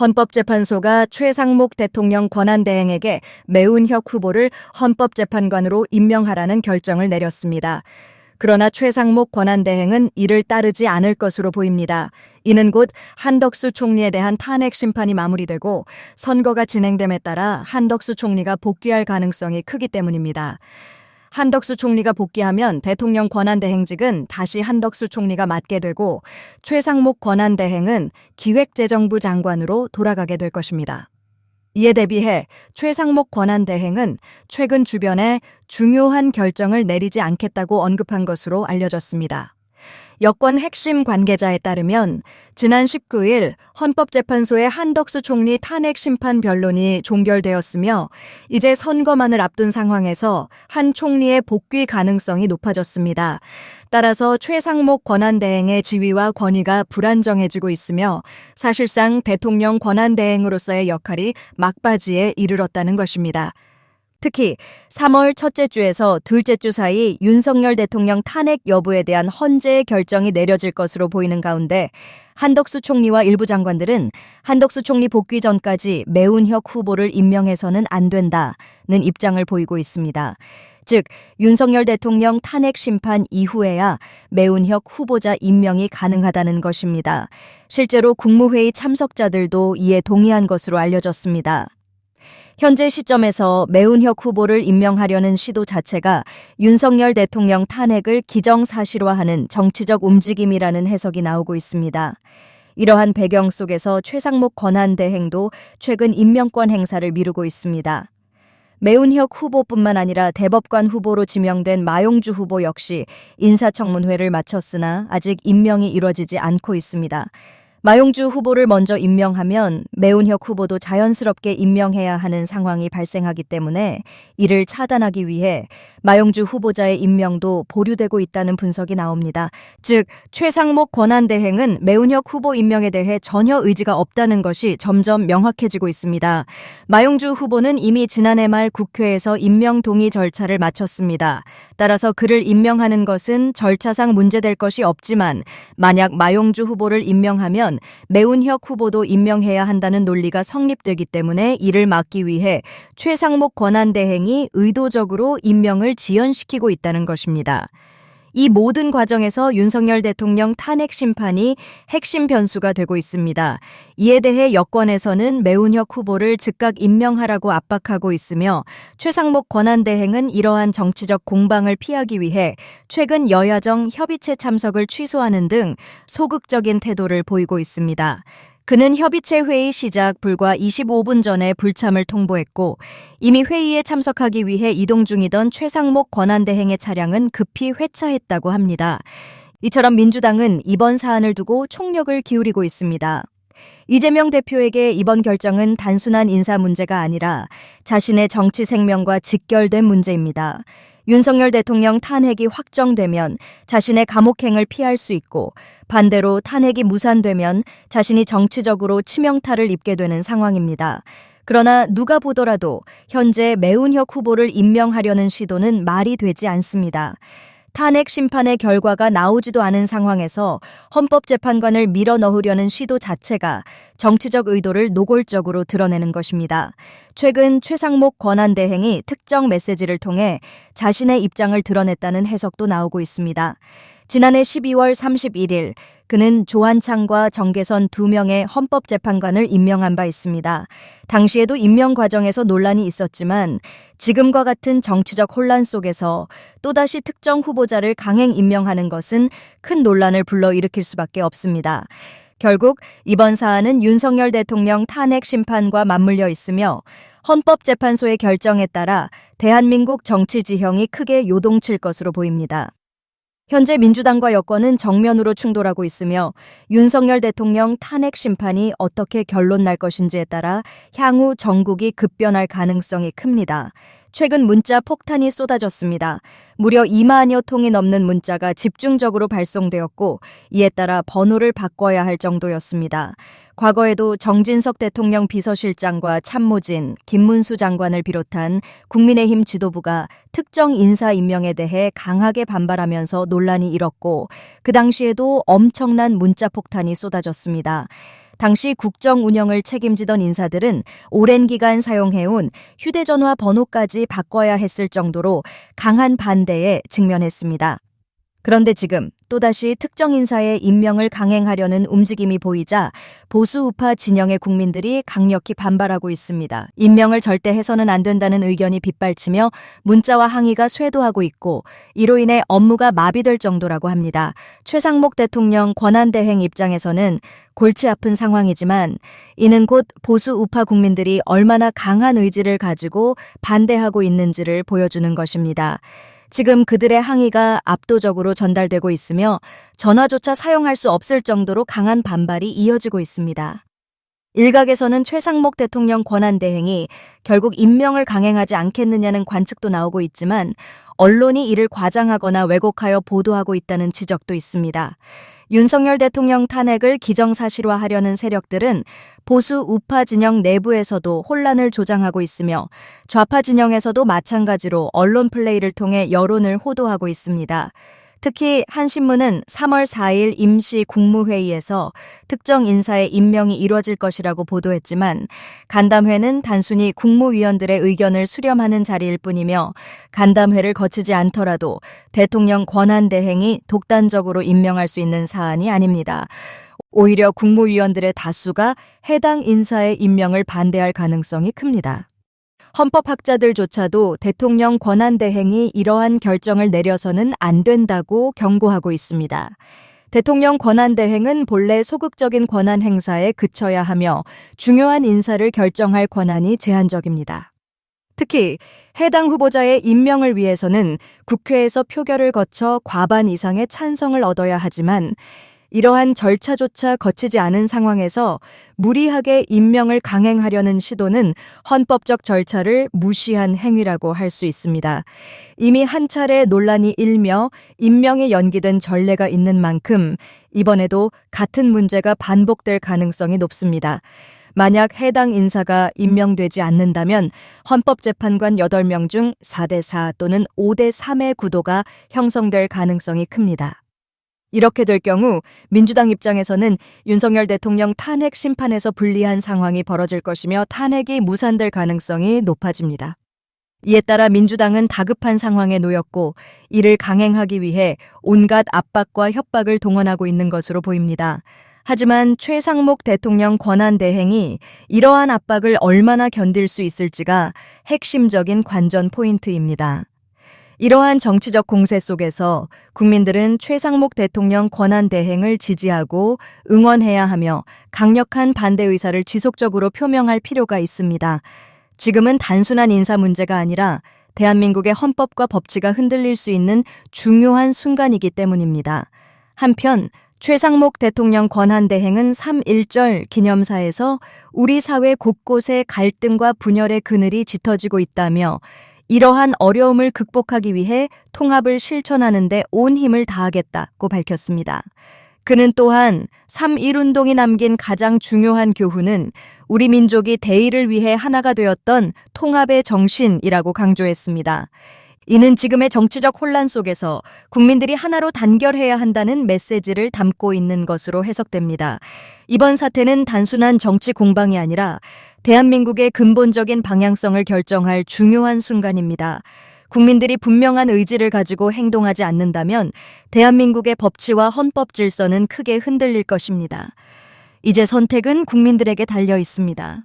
헌법재판소가 최상목 대통령 권한대행에게 매운혁 후보를 헌법재판관으로 임명하라는 결정을 내렸습니다. 그러나 최상목 권한대행은 이를 따르지 않을 것으로 보입니다. 이는 곧 한덕수 총리에 대한 탄핵 심판이 마무리되고 선거가 진행됨에 따라 한덕수 총리가 복귀할 가능성이 크기 때문입니다. 한덕수 총리가 복귀하면 대통령 권한대행직은 다시 한덕수 총리가 맡게 되고 최상목 권한대행은 기획재정부 장관으로 돌아가게 될 것입니다. 이에 대비해 최상목 권한대행은 최근 주변에 중요한 결정을 내리지 않겠다고 언급한 것으로 알려졌습니다. 여권 핵심 관계자에 따르면 지난 19일 헌법재판소의 한덕수 총리 탄핵 심판 변론이 종결되었으며 이제 선거만을 앞둔 상황에서 한 총리의 복귀 가능성이 높아졌습니다. 따라서 최상목 권한대행의 지위와 권위가 불안정해지고 있으며 사실상 대통령 권한대행으로서의 역할이 막바지에 이르렀다는 것입니다. 특히 3월 첫째 주에서 둘째 주 사이 윤석열 대통령 탄핵 여부에 대한 헌재의 결정이 내려질 것으로 보이는 가운데 한덕수 총리와 일부 장관들은 한덕수 총리 복귀 전까지 매운혁 후보를 임명해서는 안 된다는 입장을 보이고 있습니다. 즉 윤석열 대통령 탄핵 심판 이후에야 매운혁 후보자 임명이 가능하다는 것입니다. 실제로 국무회의 참석자들도 이에 동의한 것으로 알려졌습니다. 현재 시점에서 매운혁 후보를 임명하려는 시도 자체가 윤석열 대통령 탄핵을 기정사실화하는 정치적 움직임이라는 해석이 나오고 있습니다. 이러한 배경 속에서 최상목 권한대행도 최근 임명권 행사를 미루고 있습니다. 매운혁 후보뿐만 아니라 대법관 후보로 지명된 마용주 후보 역시 인사청문회를 마쳤으나 아직 임명이 이뤄지지 않고 있습니다. 마용주 후보를 먼저 임명하면 매운혁 후보도 자연스럽게 임명해야 하는 상황이 발생하기 때문에 이를 차단하기 위해 마용주 후보자의 임명도 보류되고 있다는 분석이 나옵니다. 즉 최상목 권한대행은 매운혁 후보 임명에 대해 전혀 의지가 없다는 것이 점점 명확해지고 있습니다. 마용주 후보는 이미 지난해 말 국회에서 임명 동의 절차를 마쳤습니다. 따라서 그를 임명하는 것은 절차상 문제될 것이 없지만 만약 마용주 후보를 임명하면 매운혁 후보도 임명해야 한다는 논리가 성립되기 때문에 이를 막기 위해 최상목 권한대행이 의도적으로 임명을 지연시키고 있다는 것입니다. 이 모든 과정에서 윤석열 대통령 탄핵 심판이 핵심 변수가 되고 있습니다. 이에 대해 여권에서는 매운혁 후보를 즉각 임명하라고 압박하고 있으며 최상목 권한대행은 이러한 정치적 공방을 피하기 위해 최근 여야정 협의체 참석을 취소하는 등 소극적인 태도를 보이고 있습니다. 그는 협의체 회의 시작 불과 25분 전에 불참을 통보했고 이미 회의에 참석하기 위해 이동 중이던 최상목 권한대행의 차량은 급히 회차했다고 합니다. 이처럼 민주당은 이번 사안을 두고 총력을 기울이고 있습니다. 이재명 대표에게 이번 결정은 단순한 인사 문제가 아니라 자신의 정치 생명과 직결된 문제입니다. 윤석열 대통령 탄핵이 확정되면 자신의 감옥행을 피할 수 있고 반대로 탄핵이 무산되면 자신이 정치적으로 치명타를 입게 되는 상황입니다. 그러나 누가 보더라도 현재 매운혁 후보를 임명하려는 시도는 말이 되지 않습니다. 탄핵 심판의 결과가 나오지도 않은 상황에서 헌법재판관을 밀어넣으려는 시도 자체가 정치적 의도를 노골적으로 드러내는 것입니다. 최근 최상목 권한대행이 특정 메시지를 통해 자신의 입장을 드러냈다는 해석도 나오고 있습니다. 지난해 12월 31일 그는 조한창과 정계선 2명의 헌법재판관을 임명한 바 있습니다. 당시에도 임명 과정에서 논란이 있었지만 지금과 같은 정치적 혼란 속에서 또다시 특정 후보자를 강행 임명하는 것은 큰 논란을 불러일으킬 수밖에 없습니다. 결국 이번 사안은 윤석열 대통령 탄핵 심판과 맞물려 있으며 헌법재판소의 결정에 따라 대한민국 정치 지형이 크게 요동칠 것으로 보입니다. 현재 민주당과 여권은 정면으로 충돌하고 있으며 윤석열 대통령 탄핵 심판이 어떻게 결론 날 것인지에 따라 향후 정국이 급변할 가능성이 큽니다. 최근 문자 폭탄이 쏟아졌습니다. 무려 2만여 통이 넘는 문자가 집중적으로 발송되었고 이에 따라 번호를 바꿔야 할 정도였습니다. 과거에도 정진석 대통령 비서실장과 참모진, 김문수 장관을 비롯한 국민의힘 지도부가 특정 인사 임명에 대해 강하게 반발하면서 논란이 일었고 그 당시에도 엄청난 문자 폭탄이 쏟아졌습니다. 당시 국정 운영을 책임지던 인사들은 오랜 기간 사용해온 휴대전화 번호까지 바꿔야 했을 정도로 강한 반대에 직면했습니다. 그런데 지금 또다시 특정 인사의 임명을 강행하려는 움직임이 보이자 보수 우파 진영의 국민들이 강력히 반발하고 있습니다. 임명을 절대 해서는 안 된다는 의견이 빗발치며 문자와 항의가 쇄도하고 있고 이로 인해 업무가 마비될 정도라고 합니다. 최상목 대통령 권한대행 입장에서는 골치 아픈 상황이지만 이는 곧 보수 우파 국민들이 얼마나 강한 의지를 가지고 반대하고 있는지를 보여주는 것입니다. 지금 그들의 항의가 압도적으로 전달되고 있으며 전화조차 사용할 수 없을 정도로 강한 반발이 이어지고 있습니다. 일각에서는 최상목 대통령 권한대행이 결국 임명을 강행하지 않겠느냐는 관측도 나오고 있지만 언론이 이를 과장하거나 왜곡하여 보도하고 있다는 지적도 있습니다. 윤석열 대통령 탄핵을 기정사실화하려는 세력들은 보수 우파 진영 내부에서도 혼란을 조장하고 있으며 좌파 진영에서도 마찬가지로 언론 플레이를 통해 여론을 호도하고 있습니다. 특히 한 신문은 3월 4일 임시 국무회의에서 특정 인사의 임명이 이뤄질 것이라고 보도했지만 간담회는 단순히 국무위원들의 의견을 수렴하는 자리일 뿐이며 간담회를 거치지 않더라도 대통령 권한대행이 독단적으로 임명할 수 있는 사안이 아닙니다. 오히려 국무위원들의 다수가 해당 인사의 임명을 반대할 가능성이 큽니다. 헌법학자들조차도 대통령 권한대행이 이러한 결정을 내려서는 안 된다고 경고하고 있습니다. 대통령 권한대행은 본래 소극적인 권한 행사에 그쳐야 하며 중요한 인사를 결정할 권한이 제한적입니다. 특히 해당 후보자의 임명을 위해서는 국회에서 표결을 거쳐 과반 이상의 찬성을 얻어야 하지만 이러한 절차조차 거치지 않은 상황에서 무리하게 임명을 강행하려는 시도는 헌법적 절차를 무시한 행위라고 할 수 있습니다. 이미 한 차례 논란이 일며 임명이 연기된 전례가 있는 만큼 이번에도 같은 문제가 반복될 가능성이 높습니다. 만약 해당 인사가 임명되지 않는다면 헌법재판관 8명 중 4대4 또는 5대3의 구도가 형성될 가능성이 큽니다. 이렇게 될 경우 민주당 입장에서는 윤석열 대통령 탄핵 심판에서 불리한 상황이 벌어질 것이며 탄핵이 무산될 가능성이 높아집니다. 이에 따라 민주당은 다급한 상황에 놓였고 이를 강행하기 위해 온갖 압박과 협박을 동원하고 있는 것으로 보입니다. 하지만 최상목 대통령 권한대행이 이러한 압박을 얼마나 견딜 수 있을지가 핵심적인 관전 포인트입니다. 이러한 정치적 공세 속에서 국민들은 최상목 대통령 권한대행을 지지하고 응원해야 하며 강력한 반대 의사를 지속적으로 표명할 필요가 있습니다. 지금은 단순한 인사 문제가 아니라 대한민국의 헌법과 법치가 흔들릴 수 있는 중요한 순간이기 때문입니다. 한편 최상목 대통령 권한대행은 3.1절 기념사에서 우리 사회 곳곳에 갈등과 분열의 그늘이 짙어지고 있다며 이러한 어려움을 극복하기 위해 통합을 실천하는 데 온 힘을 다하겠다고 밝혔습니다. 그는 또한 3.1운동이 남긴 가장 중요한 교훈은 우리 민족이 대의를 위해 하나가 되었던 통합의 정신이라고 강조했습니다. 이는 지금의 정치적 혼란 속에서 국민들이 하나로 단결해야 한다는 메시지를 담고 있는 것으로 해석됩니다. 이번 사태는 단순한 정치 공방이 아니라 대한민국의 근본적인 방향성을 결정할 중요한 순간입니다. 국민들이 분명한 의지를 가지고 행동하지 않는다면 대한민국의 법치와 헌법 질서는 크게 흔들릴 것입니다. 이제 선택은 국민들에게 달려 있습니다.